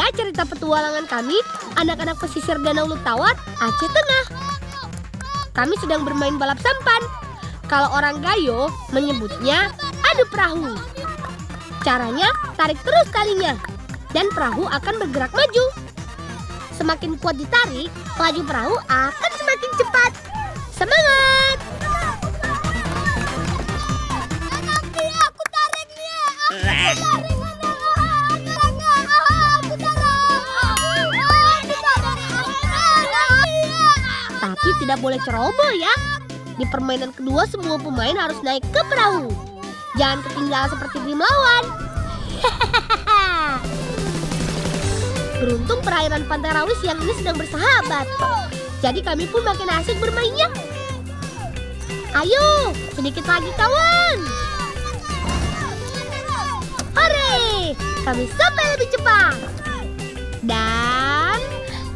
ya cerita petualangan kami, anak-anak pesisir Danau Lutawar, Aceh Tengah. Kami sedang bermain balap sampan. Kalau orang Gayo menyebutnya adu perahu. Caranya tarik terus talinya, dan perahu akan bergerak maju. Semakin kuat ditarik, laju perahu akan semakin cepat. Semangat! Aku tarik dia. Tapi tidak boleh ceroboh ya. Di permainan kedua semua pemain harus naik ke perahu. Jangan ketinggalan seperti tim lawan. Beruntung perairan Pantai Rawi siang ini sedang bersahabat. Jadi kami pun makin asik bermainnya. Ayo, sedikit lagi kawan. Hore, kami sampai lebih cepat. Dan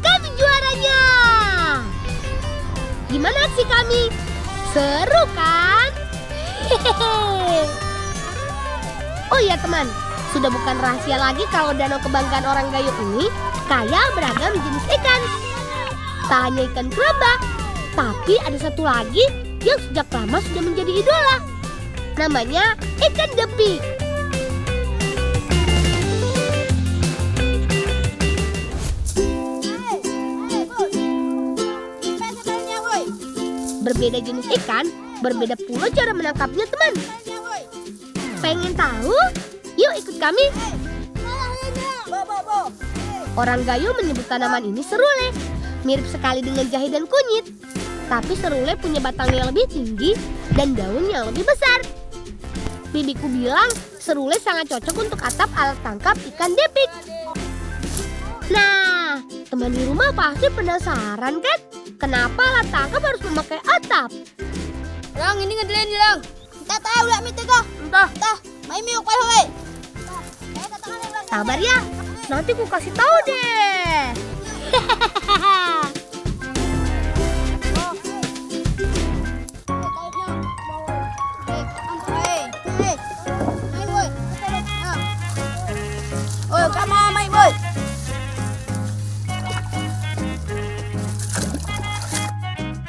kami juaranya. Gimana sih kami? Seru kan? Hehehe. Oh iya teman, sudah bukan rahasia lagi kalau danau kebanggaan orang Gayo ini kaya beragam jenis ikan. Tak hanya ikan keramba, tapi ada satu lagi yang sejak lama sudah menjadi idola. Namanya ikan depi. Berbeda jenis ikan, berbeda pula cara menangkapnya teman. Pengen tahu? Yuk ikut kami. Orang Gayo menyebut tanaman ini serule. Mirip sekali dengan jahe dan kunyit. Tapi serule punya batang yang lebih tinggi dan daun yang lebih besar. Bibiku bilang serule sangat cocok untuk atap alat tangkap ikan depik. Nah, teman di rumah pasti penasaran kan? Kenapa alat tangkap harus memakai atap? Lang, ini ngedelen lang. Tak tahu lah mite kah? Entah. Tah, main miok pai hoy. Sabar ya, nanti ku kasih tahu deh. Oh, kamu main boy.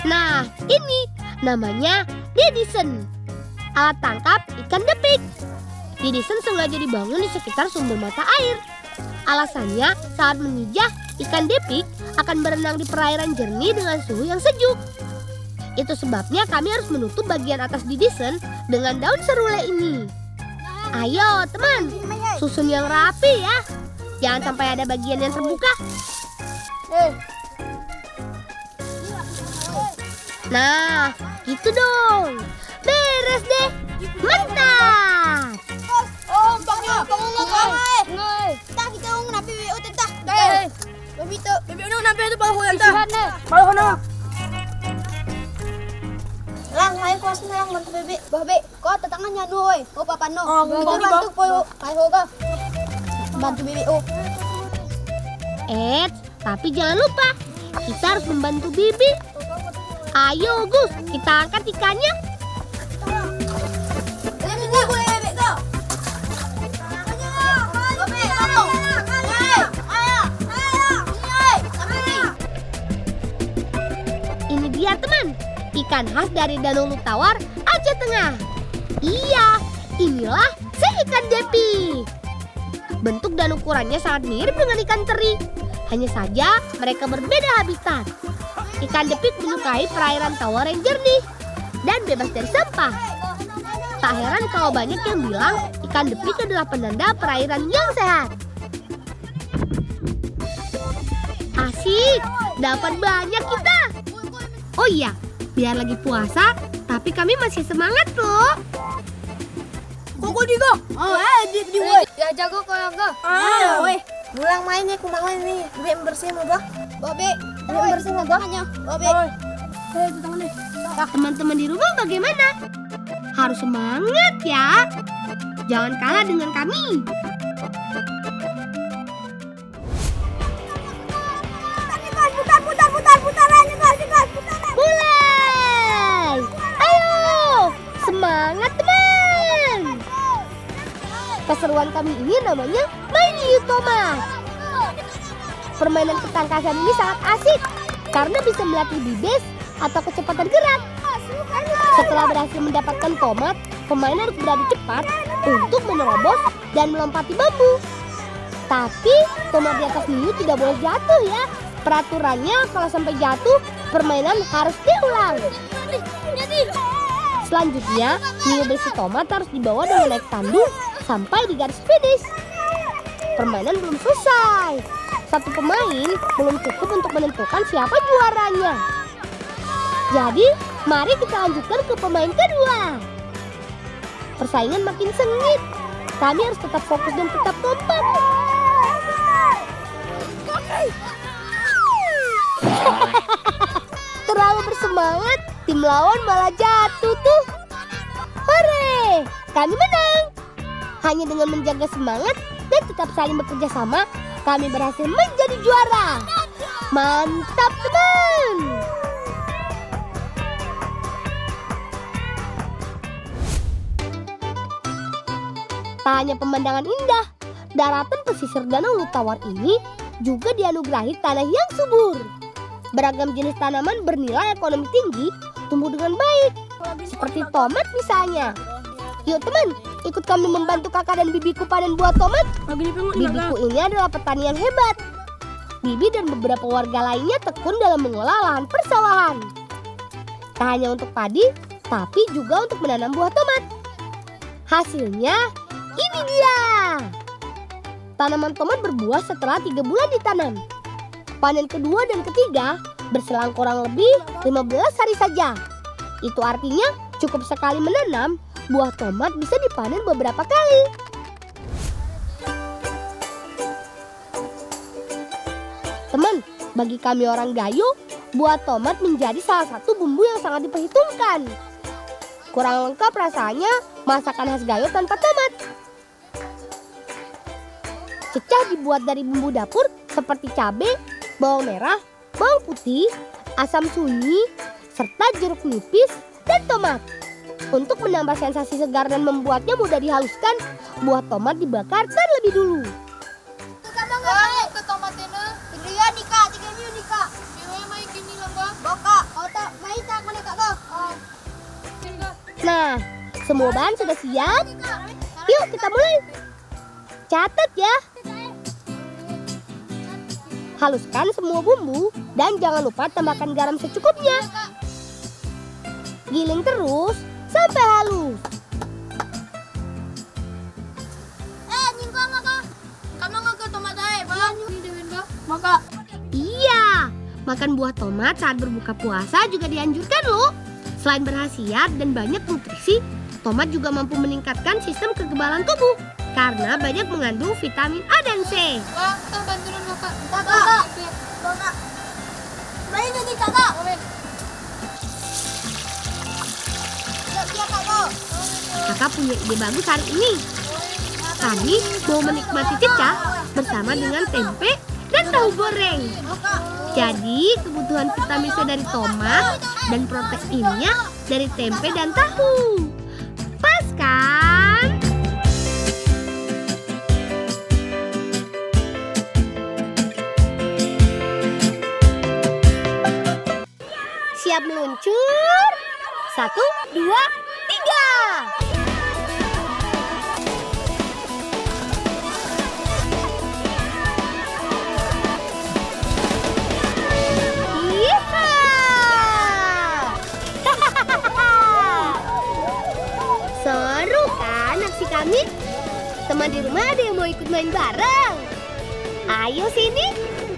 Nah, ini namanya Didison. Alat tangkap ikan depik. Didison sengaja dibangun di sekitar sumber mata air. Alasannya, saat memijah, ikan depik akan berenang di perairan jernih dengan suhu yang sejuk. Itu sebabnya kami harus menutup bagian atas Didison dengan daun serule ini. Ayo teman, susun yang rapi ya. Jangan sampai ada bagian yang terbuka. Nah, gitu dong. Beres deh. Mantap. Oh, bangun ngai. Tak kita napi utet tak. Babi tu napi tu baru yang tak. Baru hono. Lang, hai ko sini lang bantu bebe. Babe, kau tetangannya nuoi. Kau papa no. Kita bantu koyo. Hai ho ka. Bantu bebe oh. Tapi jangan lupa, kita harus membantu Bibi. Ayo Gus, kita angkat ikannya. Ini dia teman, ikan khas dari Danau Lutawar, Aceh Tengah. Iya, inilah si ikan depi. Bentuk dan ukurannya sangat mirip dengan ikan teri. Hanya saja mereka berbeda habitat. Ikan depik menyukai perairan tawar yang jernih dan bebas dari sampah. Tak heran kalau banyak yang bilang ikan depik adalah penanda perairan yang sehat. Asik, dapat banyak kita. Oh iya, biar lagi puasa, tapi kami masih semangat loh. Koko digo. Oh, di woi. Ya jago kau jago. Woi. Pulang mainnya kumaha nih. Biar bersih mah, Babe. Biar bersih mah, Babe. Itu tangan deh. Teman-teman di rumah bagaimana? Harus semangat ya. Jangan kalah dengan kami. Mulai. Ayo. Semangat teman. Keseruan kami ini namanya main Yutoma. permainan ketangkasan ini sangat asik karena bisa melatih bibis atau kecepatan gerak. Setelah berhasil mendapatkan tomat, pemain harus beradu cepat untuk menerobos dan melompati bambu. Tapi tomat di atas Niu tidak boleh jatuh ya. Peraturannya kalau sampai jatuh, permainan harus diulang. Selanjutnya, Niu berisi tomat harus dibawa dengan naik tandu sampai di garis finish. Permainan belum selesai. Satu pemain belum cukup untuk menentukan siapa juaranya. Jadi, mari kita lanjutkan ke pemain kedua. Persaingan makin sengit. Kami harus tetap fokus dan tetap kompak. Terlalu bersemangat, tim lawan malah jatuh tuh. Hore, kami menang. Hanya dengan menjaga semangat dan tetap saling bekerja sama, kami berhasil menjadi juara. Mantap teman. Tak hanya pemandangan indah, daratan pesisir Danau Lutawar ini juga dianugerahi tanah yang subur. Beragam jenis tanaman bernilai ekonomi tinggi tumbuh dengan baik, seperti tomat misalnya. Yuk teman, ikut kami membantu kakak dan bibiku panen buah tomat. Bibiku ini adalah petani yang hebat. Bibi dan beberapa warga lainnya tekun dalam mengolah lahan persawahan. Tak hanya untuk padi, tapi juga untuk menanam buah tomat. Hasilnya ini dia. Tanaman tomat berbuah setelah 3 bulan ditanam. Panen kedua dan ketiga berselang kurang lebih 15 hari saja. Itu artinya cukup sekali menanam, buah tomat bisa dipanen beberapa kali. Teman, bagi kami orang Gayo, buah tomat menjadi salah satu bumbu yang sangat diperhitungkan. Kurang lengkap rasanya masakan khas Gayo tanpa tomat. Cecah dibuat dari bumbu dapur seperti cabai, bawang merah, bawang putih, asam sunyi, serta jeruk nipis dan tomat. Untuk menambah sensasi segar dan membuatnya mudah dihaluskan, buah tomat dibakar terlebih dulu. Nah, semua bahan sudah siap. Yuk kita mulai. Catat ya. Haluskan semua bumbu dan jangan lupa tambahkan garam secukupnya. Giling terus sampai halus. Iya, makan buah tomat saat berbuka puasa juga dianjurkan loh. Selain berkhasiat dan banyak nutrisi, tomat juga mampu meningkatkan sistem kekebalan tubuh karena banyak mengandung vitamin A dan C. Kakak punya ide bagus hari ini. Kami mau menikmati cecah bersama dengan tempe dan tahu goreng. Jadi kebutuhan vitamin C dari tomat dan proteinnya dari tempe dan tahu. Pas kan? Siap meluncur? 1, 2, 3. Seru kan aksi kami? Teman di rumah ada yang mau ikut main bareng? Ayo sini.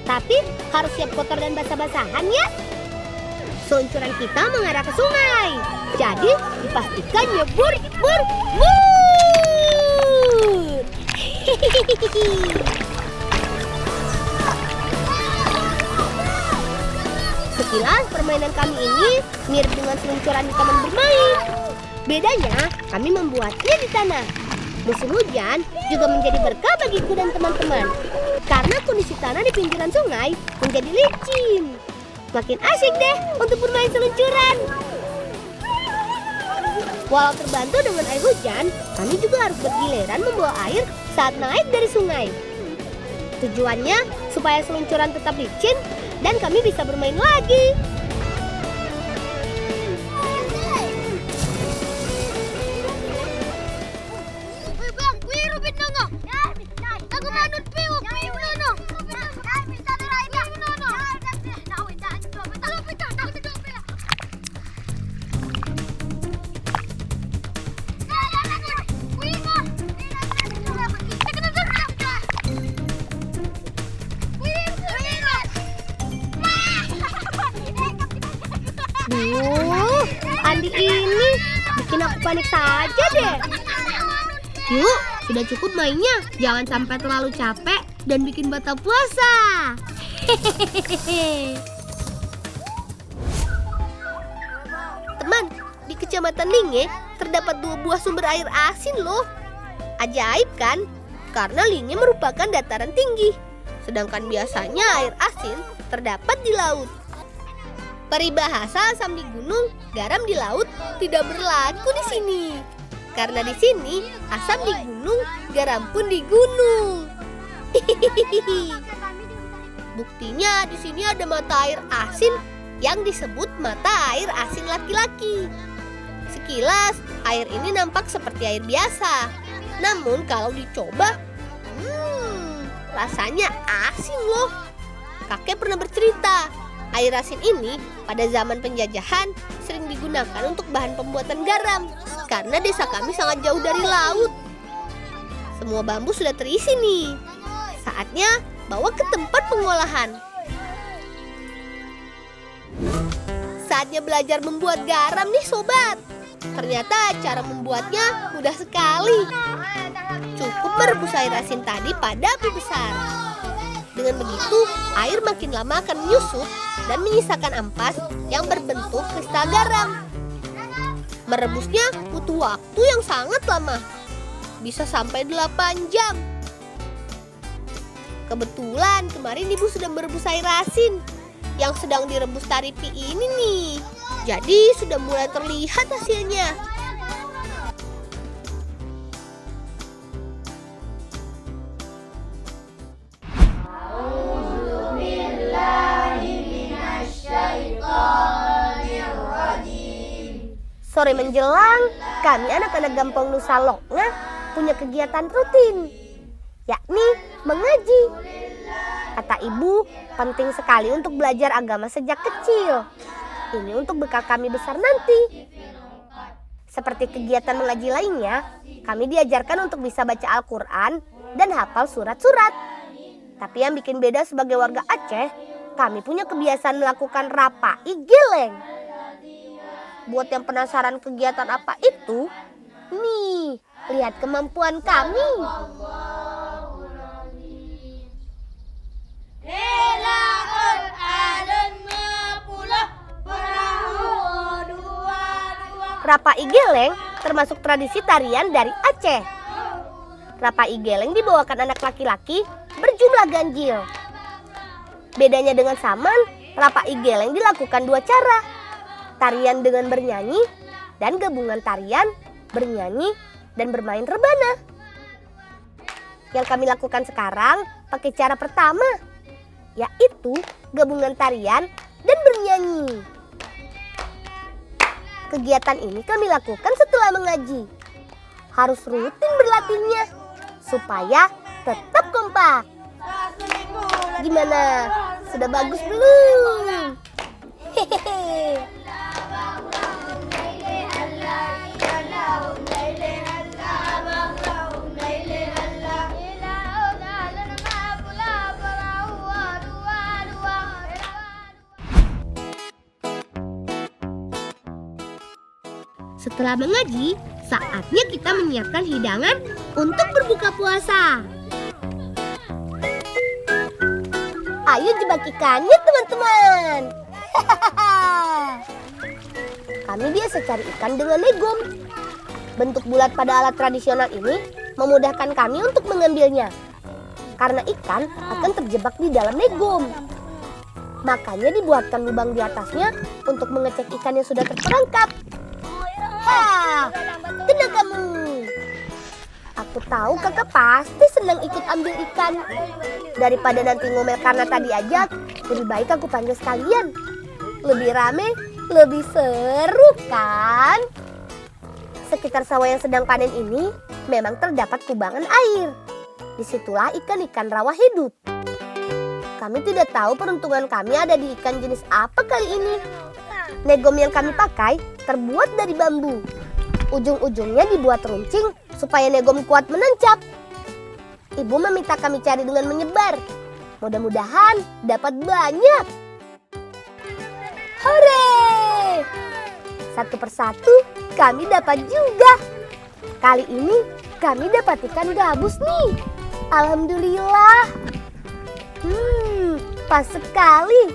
Tapi harus siap kotor dan basah-basahan ya. Seluncuran kita mengarah ke sungai. Jadi dipastikan nyebur. Sekilas permainan kami ini mirip dengan seluncuran di taman bermain. Bedanya kami membuatnya di tanah. Musim hujan juga menjadi berkah bagiku dan teman-teman. Karena kondisi tanah di pinggiran sungai menjadi licin. Makin asik deh untuk bermain seluncuran. Walau terbantu dengan air hujan, kami juga harus bergiliran membawa air saat naik dari sungai. Tujuannya supaya seluncuran tetap licin dan kami bisa bermain lagi. Andi ini bikin aku panik saja deh. Yuk, sudah cukup mainnya. Jangan sampai terlalu capek dan bikin batal puasa. Hehehe. Teman, di Kecamatan Linge terdapat 2 buah sumber air asin loh. Ajaib kan? Karena Linge merupakan dataran tinggi. Sedangkan biasanya air asin terdapat di laut. Peribahasa asam di gunung, garam di laut tidak berlaku di sini. Karena di sini asam di gunung, garam pun di gunung. Buktinya di sini ada mata air asin yang disebut mata air asin laki-laki. Sekilas air ini nampak seperti air biasa. Namun kalau dicoba, rasanya asin loh. Kakek pernah bercerita, air asin ini pada zaman penjajahan sering digunakan untuk bahan pembuatan garam karena desa kami sangat jauh dari laut. Semua bambu sudah terisi nih. Saatnya bawa ke tempat pengolahan. Saatnya belajar membuat garam nih sobat. Ternyata cara membuatnya mudah sekali. Cukup merebus air asin tadi pada api besar. Dengan begitu, air makin lama akan menyusut dan menyisakan ampas yang berbentuk kristal garam. Merebusnya butuh waktu yang sangat lama. Bisa sampai 8 jam. Kebetulan kemarin ibu sedang merebus air asin yang sedang direbus Taripi ini nih. Jadi sudah mulai terlihat hasilnya. Sore menjelang, kami anak-anak Gampong Nusa Lokna punya kegiatan rutin, yakni mengaji. Kata ibu, penting sekali untuk belajar agama sejak kecil. Ini untuk bekal kami besar nanti. Seperti kegiatan mengaji lainnya, kami diajarkan untuk bisa baca Al-Quran dan hafal surat-surat. Tapi yang bikin beda sebagai warga Aceh, kami punya kebiasaan melakukan rapai geleng. Buat yang penasaran kegiatan apa itu, nih, lihat kemampuan kami. Rapai geleng termasuk tradisi tarian dari Aceh. Rapai geleng dibawakan anak laki-laki berjumlah ganjil. Bedanya dengan saman, rapai geleng dilakukan 2 cara. Tarian dengan bernyanyi dan gabungan tarian, bernyanyi, dan bermain rebana. Yang kami lakukan sekarang pakai cara pertama, yaitu gabungan tarian dan bernyanyi. Kegiatan ini kami lakukan setelah mengaji. Harus rutin berlatihnya supaya tetap kompak. Gimana? Sudah bagus belum? Hehehe. Setelah mengaji, saatnya kita menyiapkan hidangan untuk berbuka puasa. Ayo jebak ikannya teman-teman. Kami biasa cari ikan dengan legom. Bentuk bulat pada alat tradisional ini memudahkan kami untuk mengambilnya. Karena ikan akan terjebak di dalam legom. Makanya dibuatkan lubang di atasnya untuk mengecek ikan yang sudah terperangkap. Tenang kamu. Aku tahu kakak pasti senang ikut ambil ikan. Daripada nanti ngomel karena tadi ajak, lebih baik aku panggil sekalian. Lebih rame, lebih seru kan? Sekitar sawah yang sedang panen ini memang terdapat kubangan air. Disitulah ikan-ikan rawa hidup. Kami tidak tahu peruntungan kami ada di ikan jenis apa kali ini. Negom yang kami pakai terbuat dari bambu. Ujung-ujungnya dibuat runcing supaya negom kuat menancap. Ibu meminta kami cari dengan menyebar. Mudah-mudahan dapat banyak. Hore! Satu persatu kami dapat juga. Kali ini kami dapat ikan gabus nih. Alhamdulillah. Pas sekali.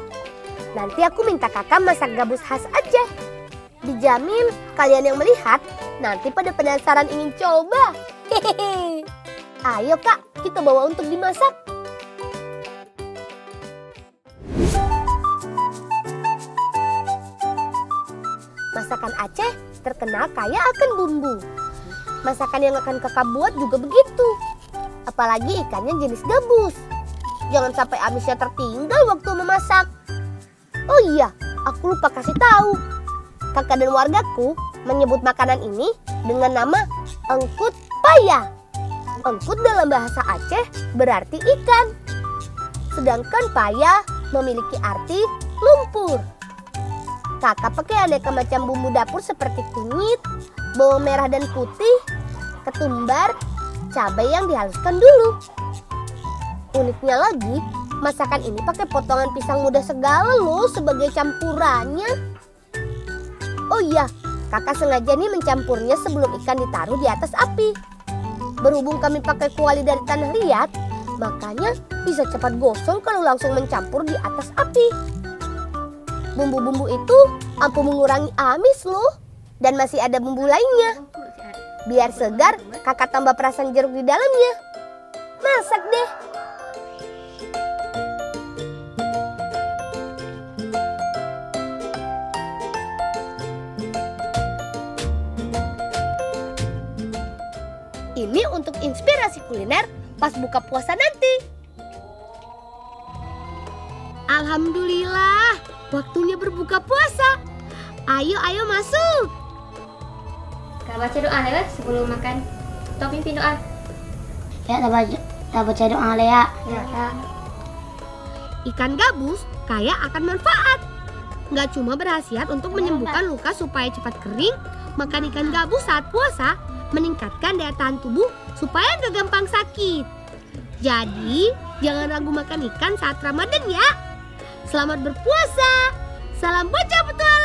Nanti aku minta kakak masak gabus khas Aceh. Dijamin kalian yang melihat nanti pada penasaran ingin coba. Hehehe. Ayo kak, kita bawa untuk dimasak. Masakan Aceh terkenal kaya akan bumbu. Masakan yang akan kakak buat juga begitu. Apalagi ikannya jenis gabus. Jangan sampai amisnya tertinggal waktu memasak. Oh iya, aku lupa kasih tahu. Kakak dan wargaku menyebut makanan ini dengan nama engkut paya. Engkut dalam bahasa Aceh berarti ikan. Sedangkan paya memiliki arti lumpur. Kakak pakai aneka macam bumbu dapur seperti kunyit, bawang merah dan putih, ketumbar, cabai yang dihaluskan dulu. Uniknya lagi, masakan ini pakai potongan pisang muda segala loh sebagai campurannya. Oh iya, kakak sengaja nih mencampurnya sebelum ikan ditaruh di atas api. Berhubung kami pakai kuali dari tanah liat, makanya bisa cepat gosong kalau langsung mencampur di atas api. Bumbu-bumbu itu ampuh mengurangi amis loh. Dan masih ada bumbu lainnya. Biar segar, kakak tambah perasan jeruk di dalamnya. Masak deh. Ini untuk inspirasi kuliner pas buka puasa nanti. Alhamdulillah, waktunya berbuka puasa. Ayo masuk. Kak baca doa lewat sebelum makan. Toh pimpin doa. Ya, tak baca doa ya. Ya, Kak. Ikan gabus kaya akan manfaat. Nggak cuma berkhasiat untuk menyembuhkan luka supaya cepat kering, makan ikan gabus saat puasa meningkatkan daya tahan tubuh supaya nggak gampang sakit. Jadi, jangan ragu makan ikan saat Ramadan ya. Selamat berpuasa. Salam baca petualangan.